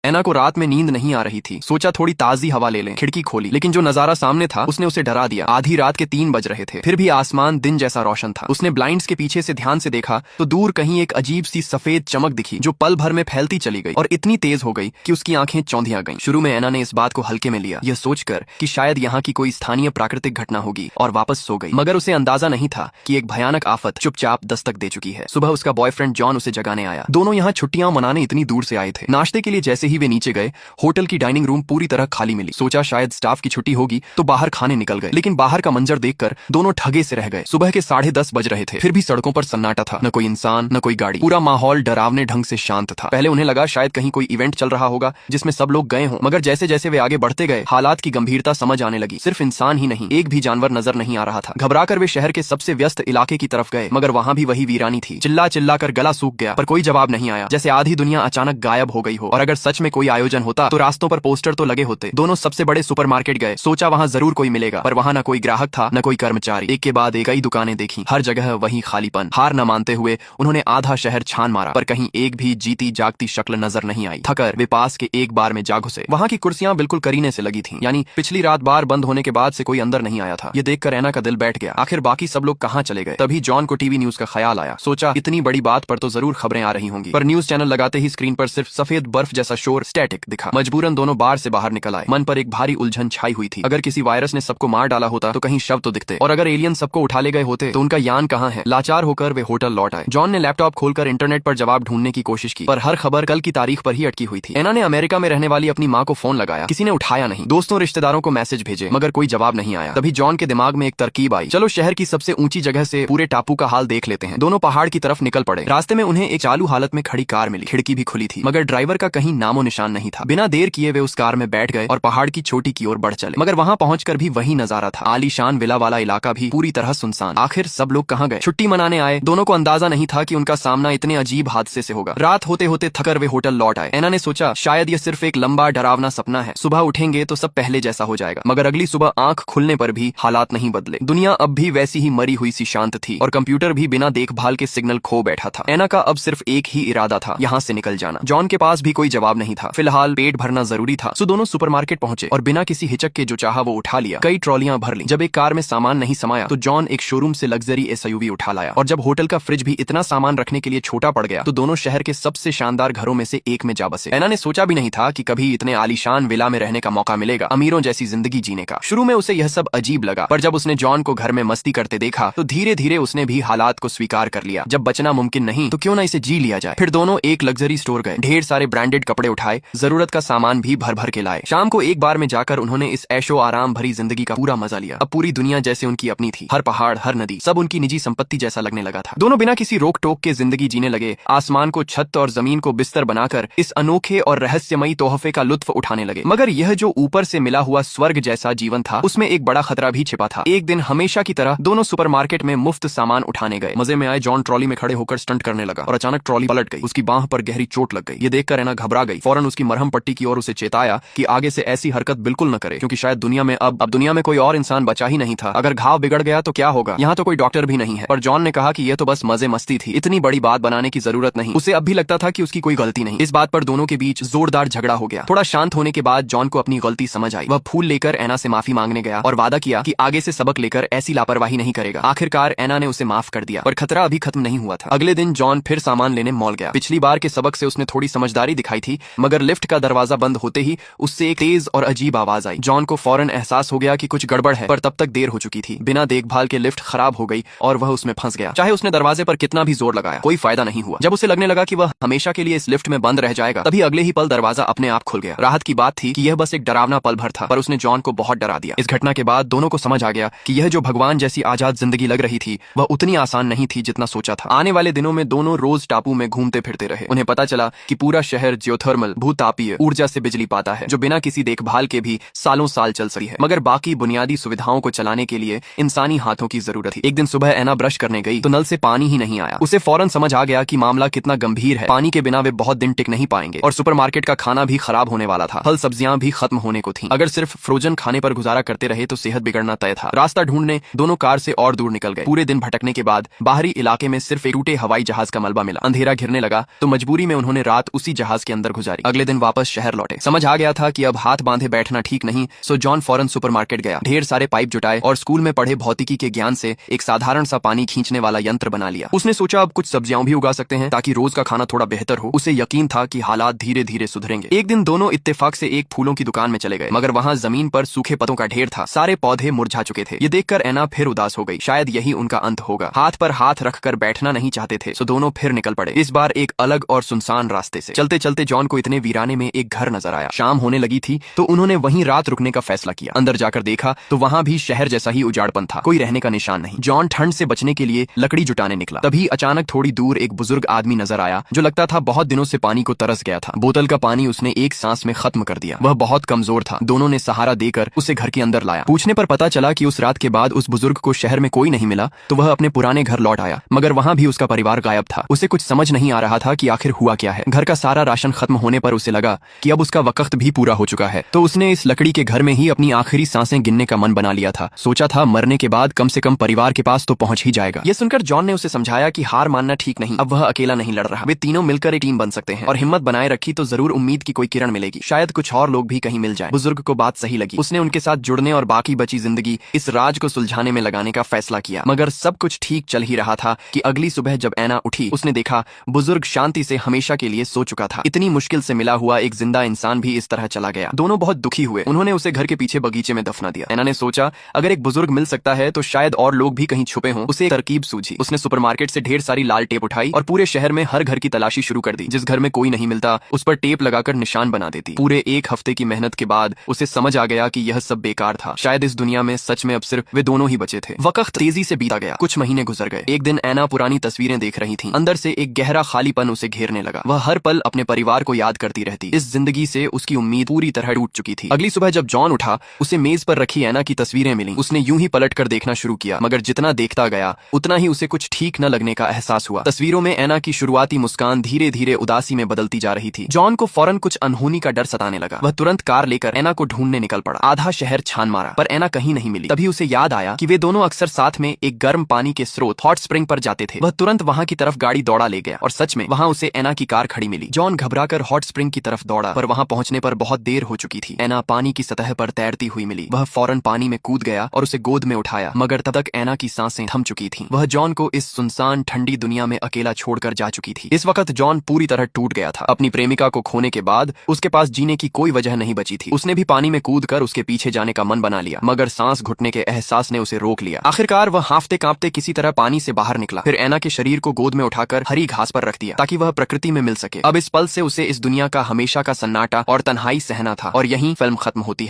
एना को रात में नींद नहीं आ रही थी। सोचा थोड़ी ताजी हवा ले लें। खिड़की खोली, लेकिन जो नजारा सामने था उसने उसे डरा दिया। आधी रात के 3 बज रहे थे, फिर भी आसमान दिन जैसा रोशन था। उसने ब्लाइंड्स के पीछे से ध्यान से देखा तो दूर कहीं एक अजीब सी सफेद चमक दिखी, जो पल भर में फैलती चली गई और इतनी तेज हो गई कि उसकी आंखें चौंधिया गईं। शुरू में एना ने इस बात को हल्के में लिया, यह सोचकर कि शायद यहाँ की कोई स्थानीय प्राकृतिक घटना होगी, और वापस सो गई। मगर उसे अंदाजा नहीं था कि एक भयानक आफत चुपचाप दस्तक दे चुकी है। सुबह उसका बॉयफ्रेंड जॉन उसे जगाने आया। दोनों यहाँ छुट्टियां मनाने इतनी दूर से आए थे। नाश्ते के लिए जैसे ही वे नीचे गए, होटल की डाइनिंग रूम पूरी तरह खाली मिली। सोचा शायद स्टाफ की छुट्टी होगी तो बाहर खाने निकल गए, लेकिन बाहर का मंजर देखकर दोनों ठगे से रह गए। सुबह के 10:30 बज रहे थे, फिर भी सड़कों पर सन्नाटा था। न कोई इंसान, न कोई गाड़ी। पूरा माहौल डरावने ढंग से शांत था। पहले उन्हें लगा शायद कहीं कोई इवेंट चल रहा होगा जिसमें सब लोग गए हों, मगर जैसे जैसे वे आगे बढ़ते गए हालात की गंभीरता समझ आने लगी। सिर्फ इंसान ही नहीं, एक भी जानवर नजर नहीं आ रहा था। घबराकर वे शहर के सबसे व्यस्त इलाके की तरफ गए, मगर वहां भी वही वीरानी थी। चिल्ला चिल्ला कर गला सूख गया, पर कोई जवाब नहीं आया, जैसे आधी दुनिया अचानक गायब हो गई हो। और अगर सच में कोई आयोजन होता तो रास्तों पर पोस्टर तो लगे होते। दोनों सबसे बड़े सुपरमार्केट गए। सोचा वहां जरूर कोई मिलेगा, पर वहां न कोई ग्राहक था, न कोई कर्मचारी। एक के बाद एक कई दुकानें देखी, हर जगह वही खालीपन। हार न मानते हुए उन्होंने आधा शहर छान मारा, पर कहीं एक भी जीती जागती शक्ल नजर नहीं आई। थकर वे पास के एक बार में जा घुसे। वहां की कुर्सियां बिल्कुल करीने से लगी थीं, यानी पिछली रात बार बंद होने के बाद से कोई अंदर नहीं आया था। ये देखकर एना का दिल बैठ गया। आखिर बाकी सब लोग कहाँ चले गए? तभी जॉन को टीवी न्यूज का ख्याल आया। सोचा इतनी बड़ी बात पर तो जरूर खबरें आ रही होंगी, पर न्यूज चैनल लगाते ही स्क्रीन पर सिर्फ सफेद बर्फ जैसा शोर, स्टैटिक दिखा। मजबूरन दोनों बार से बाहर निकल आए। मन पर एक भारी उलझन छाई हुई थी। अगर किसी वायरस ने सबको मार डाला होता तो कहीं शव तो दिखते, और अगर एलियन सबको उठा ले गए होते तो उनका यान कहाँ है? लाचार होकर वे होटल लौट आए। जॉन ने लैपटॉप खोलकर इंटरनेट पर जवाब ढूंढने की कोशिश की, पर हर खबर कल की तारीख पर ही अटकी हुई थी। एना ने अमेरिका में रहने वाली अपनी माँ को फोन लगाया, किसी ने उठाया नहीं। दोस्तों रिश्तेदारों को मैसेज भेजे, मगर कोई जवाब नहीं आया। तभी जॉन के दिमाग में एक तरकीब आई, चलो शहर की सबसे ऊंची जगह से पूरे टापू का हाल देख लेते हैं। दोनों पहाड़ की तरफ निकल पड़े। रास्ते में उन्हें एक चालू हालत में खड़ी कार मिली। खिड़की भी खुली थी, मगर ड्राइवर का कहीं नामो निशान नहीं था। बिना देर किए वे उस कार में बैठ गए और पहाड़ की चोटी की ओर बढ़ चले। मगर वहां पहुंचकर भी वही नजारा था। आलीशान विला वाला इलाका भी पूरी तरह सुनसान। आखिर सब लोग कहाँ गए? छुट्टी मनाने आए। दोनों को अंदाजा नहीं था कि उनका सामना इतने अजीब हादसे से होगा। रात होते होते थकर वे होटल लौट आए। एना ने सोचा शायद ये सिर्फ एक लंबा डरावना सपना है। सुबह उठेंगे तो सब पहले जैसा हो जाएगा। मगर अगली सुबह आंख खुलने पर भी हालात नहीं बदले। दुनिया अब भी वैसी ही मरी हुई सी शांत थी, और कंप्यूटर भी बिना देखभाल के सिग्नल खो बैठा था। एना का अब सिर्फ एक ही इरादा था, यहाँ से निकल जाना। जॉन के पास भी कोई जवाब नहीं था। फिलहाल पेट भरना जरूरी था, सो दोनों सुपरमार्केट पहुंचे और बिना किसी हिचक के जो चाहा वो उठा लिया। कई ट्रॉलियां भर ली। जब एक कार में सामान नहीं समाया तो जॉन एक शोरूम से लग्जरी एसयूवी उठा लाया, और जब होटल का फ्रिज भी इतना सामान रखने के लिए छोटा पड़ गया तो दोनों शहर के सबसे शानदार घरों में से एक में जा बसे। एना ने सोचा भी नहीं था कि कभी इतने आलीशान विला में रहने का मौका मिलेगा, अमीरों जैसी जिंदगी जीने का। शुरू में उसे यह सब अजीब लगा, पर जब उसने जॉन को घर में मस्ती करते देखा तो धीरे धीरे उसने भी हालात को स्वीकार कर लिया। जब बचना मुमकिन नहीं तो क्यों ना इसे जी लिया जाए। फिर दोनों एक लग्जरी स्टोर गए, ढेर सारे ब्रांडेड कपड़े उठाए, जरूरत का सामान भी भर भर के लाए। शाम को एक बार में जाकर उन्होंने इस ऐशो आराम भरी जिंदगी का पूरा मजा लिया। अब पूरी दुनिया जैसे उनकी अपनी थी। हर पहाड़, हर नदी, सब उनकी निजी संपत्ति जैसा लगने लगा था। दोनों बिना किसी रोक टोक के जिंदगी जीने लगे। आसमान को छत और जमीन को बिस्तर बनाकर इस अनोखे और रहस्यमयी तोहफे का लुत्फ उठाने लगे। मगर यह जो ऊपर से मिला हुआ स्वर्ग जैसा जीवन था, उसमें एक बड़ा खतरा भी छिपा था। एक दिन हमेशा की तरह दोनों सुपरमार्केट में मुफ्त सामान उठाने गए। मजे में आए जॉन ट्रॉली में खड़े होकर स्टंट करने लगा, और अचानक ट्रॉली पलट गई। उसकी बांह पर गहरी चोट लग गई। ये देखकर एना घबरा गई। फौरन उसकी मरहम पट्टी की ओर उसे चेताया कि आगे से ऐसी हरकत बिल्कुल न करे, क्योंकि शायद दुनिया में अब दुनिया में कोई और इंसान बचा ही नहीं था। अगर घाव बिगड़ गया तो क्या होगा? यहाँ तो कोई डॉक्टर भी नहीं है। पर जॉन ने कहा कि यह तो बस मजे मस्ती थी, इतनी बड़ी बात बनाने की जरूरत नहीं। उसे अब भी लगता था कि उसकी कोई गलती नहीं। इस बात पर दोनों के बीच जोरदार झगड़ा हो गया। थोड़ा शांत होने के बाद जॉन को अपनी गलती समझ आई। वह फूल लेकर एना से माफी मांगने गया और वादा किया कि आगे से सबक लेकर ऐसी लापरवाही नहीं करेगा। आखिरकार एना ने उसे माफ कर दिया, पर खतरा अभी खत्म नहीं हुआ था। अगले दिन जॉन फिर सामान लेने मॉल गया। पिछली बार के सबक से उसने थोड़ी समझदारी दिखाई थी, मगर लिफ्ट का दरवाजा बंद होते ही उससे एक तेज और अजीब आवाज आई। जॉन को फौरन एहसास हो गया कि कुछ गड़बड़ है, पर तब तक देर हो चुकी थी। बिना देखभाल के लिफ्ट खराब हो गई और वह उसमें फंस गया। चाहे उसने दरवाजे पर कितना भी जोर लगाया, कोई फायदा नहीं हुआ। जब उसे लगने लगा कि वह हमेशा के लिए इस लिफ्ट में बंद रह जाएगा, तभी अगले ही पल दरवाजा अपने आप खुल गया। राहत की बात थी कि यह बस एक डरावना पल भर था, पर उसने जॉन को बहुत डरा दिया। इस घटना के बाद दोनों को समझ आ गया कि यह जो भगवान जैसी आजाद जिंदगी लग रही थी, वह उतनी आसान नहीं थी जितना सोचा था। आने वाले दिनों में दोनों रोज टापू में घूमते फिरते रहे। उन्हें पता चला कि पूरा शहर जियोथर्मल भूतापीय ऊर्जा से बिजली पाता है, जो बिना किसी देखभाल के भी सालों साल चल सकती है। मगर बाकी बुनियादी सुविधाओं को चलाने के लिए इंसानी हाथों की जरूरत थी। एक दिन सुबह एना ब्रश करने गई तो नल से पानी ही नहीं आया। उसे फौरन समझ आ गया कि मामला कितना गंभीर है। पानी के बिना वे बहुत दिन टिक नहीं पाएंगे, और सुपरमार्केट का खाना भी खराब होने वाला था। फल सब्जियां भी खत्म होने को थीं। अगर सिर्फ फ्रोजन खाने पर गुजारा करते रहे तो सेहत बिगड़ना तय था। रास्ता ढूंढने दोनों कार से और दूर निकल गए। पूरे दिन भटकने के बाद बाहरी इलाके में सिर्फ एक टूटे हवाई जहाज का मलबा मिला। अंधेरा घिरने लगा तो मजबूरी में उन्होंने रात उसी जहाज के अंदर गुजारी। गुजारी। अगले दिन वापस शहर लौटे। समझ आ गया था कि अब हाथ बांधे बैठना ठीक नहीं, सो जॉन फौरन सुपरमार्केट गया, ढेर सारे पाइप जुटाए और स्कूल में पढ़े भौतिकी के ज्ञान से एक साधारण सा पानी खींचने वाला यंत्र बना लिया। उसने सोचा अब कुछ सब्जियां भी उगा सकते हैं ताकि रोज का खाना थोड़ा बेहतर हो। उसे यकीन था कि हालात धीरे धीरे सुधरेंगे। एक दिन दोनों इत्तेफाक से एक फूलों की दुकान में चले गए, मगर वहाँ जमीन पर सूखे पत्तों का ढेर था। सारे पौधे मुरझा चुके थे। ये देखकर एना फिर उदास हो गई। शायद यही उनका अंत होगा। हाथ पर हाथ रखकर बैठना नहीं चाहते थे, सो दोनों फिर निकल पड़े, इस बार एक अलग और सुनसान रास्ते से। चलते चलते जॉन को इतने वीराने में एक घर नजर आया। शाम होने लगी थी तो उन्होंने वहीं रात रुकने का फैसला किया। अंदर जाकर देखा तो वहाँ भी शहर जैसा ही उजाड़पन था, कोई रहने का निशान नहीं। जॉन ठंड से बचने के लिए लकड़ी जुटाने निकला। तभी अचानक थोड़ी दूर एक बुजुर्ग आदमी नजर आया जो लगता था बहुत दिनों से पानी को तरस गया था। बोतल का पानी उसने एक सांस में खत्म कर दिया। वह बहुत कमजोर था। दोनों ने सहारा देकर उसे घर के अंदर लाया। पूछने पर पता चला कि उस रात के बाद उस बुजुर्ग को शहर में कोई नहीं मिला, तो वह अपने पुराने घर लौट आया, मगर वहाँ भी उसका परिवार गायब था। उसे कुछ समझ नहीं आ रहा था कि आखिर हुआ क्या है। घर का सारा राशन खत्म होने पर उसे लगा कि अब उसका वक्त भी पूरा हो चुका है, तो उसने इस लकड़ी के घर में ही अपनी आखिरी सांसें गिनने का मन बना लिया था। सोचा था मरने के बाद कम से कम परिवार के पास तो पहुंच ही जाएगा। यह सुनकर जॉन ने उसे समझाया कि हार मानना ठीक नहीं, अब वह अकेला नहीं लड़ रहा। वे तीनों मिलकर एक टीम बन सकते हैं और हिम्मत बनाए रखी तो जरूर उम्मीद की कोई किरण मिलेगी। शायद कुछ और लोग भी कहीं मिल जाए। बुजुर्ग को बात सही लगी। उसने उनके साथ जुड़ने और बाकी बची जिंदगी इस राज को सुलझाने में लगाने का फैसला किया। मगर सब कुछ ठीक चल ही रहा था कि अगली सुबह जब एना उठी, उसने देखा बुजुर्ग शांति से हमेशा के लिए सो चुका था। इतनी मुश्किल से मिला हुआ एक जिंदा इंसान भी इस तरह चला गया। दोनों बहुत दुखी हुए। उन्होंने उसे घर के पीछे बगीचे में दफना दिया। एना ने सोचा अगर एक बुजुर्ग मिल सकता है तो शायद और लोग भी कहीं छुपे हों। उसे एक तरकीब सूझी। उसने सुपरमार्केट से ढेर सारी लाल टेप उठाई और पूरे शहर में हर घर की तलाशी शुरू कर दी। जिस घर में कोई नहीं मिलता उस पर टेप लगाकर निशान बना देती। पूरे एक हफ्ते की मेहनत के बाद उसे समझ आ गया कि यह सब बेकार था। शायद इस दुनिया में सच में अब सिर्फ वे दोनों ही बचे थे। वक्त तेजी से बीता गया। कुछ महीने गुजर गए। एक दिन एना पुरानी तस्वीरें देख रही थी। अंदर से एक गहरा खालीपन उसे घेरने लगा। वह हर पल अपने परिवार को याद करती रहती। इस जिंदगी से उसकी उम्मीद पूरी तरह टूट चुकी थी। अगली सुबह जब जॉन उठा, उसे मेज पर रखी एना की तस्वीरें मिली। उसने यूं ही पलट कर देखना शुरू किया, मगर जितना देखता गया उतना ही उसे कुछ ठीक न लगने का एहसास हुआ। तस्वीरों में एना की शुरुआती मुस्कान धीरे धीरे उदासी में बदलती जा रही थी। जॉन को फौरन कुछ अनहोनी का डर सताने लगा। वह तुरंत कार लेकर एना को ढूंढने निकल पड़ा। आधा शहर छान मारा पर एना कहीं नहीं मिली। तभी उसे याद आया कि वे दोनों अक्सर साथ में एक गर्म पानी के स्रोत हॉट स्प्रिंग पर जाते थे। वह तुरंत वहां की तरफ गाड़ी दौड़ा ले गया और सच में वहां उसे एना की कार खड़ी मिली। जॉन घबराकर हॉट स्प्रिंग की तरफ दौड़ा, पर वहां पहुंचने पर बहुत देर हो चुकी थी। एना पानी की सतह पर तैरती हुई मिली। वह फौरन पानी में कूद गया और उसे गोद में उठाया, मगर तब तक एना की सांसें थम चुकी थीं। वह जॉन को इस सुनसान ठंडी दुनिया में अकेला छोड़कर जा चुकी थी। इस वक्त जॉन पूरी तरह टूट गया था। अपनी प्रेमिका को खोने के बाद उसके पास जीने की कोई वजह नहीं बची थी। उसने भी पानी में कूदकर उसके पीछे जाने का मन बना लिया, मगर सांस घुटने के एहसास ने उसे रोक लिया। आखिरकार वह हांफते कांपते किसी तरह पानी से बाहर निकला। फिर एना के शरीर को गोद में उठाकर हरी घास पर रख दिया ताकि वह प्रकृति में मिल सके। अब इस पल से उसे इस दुनिया का हमेशा का सन्नाटा और तन्हाई सहना था, और यहीं फिल्म खत्म होती है।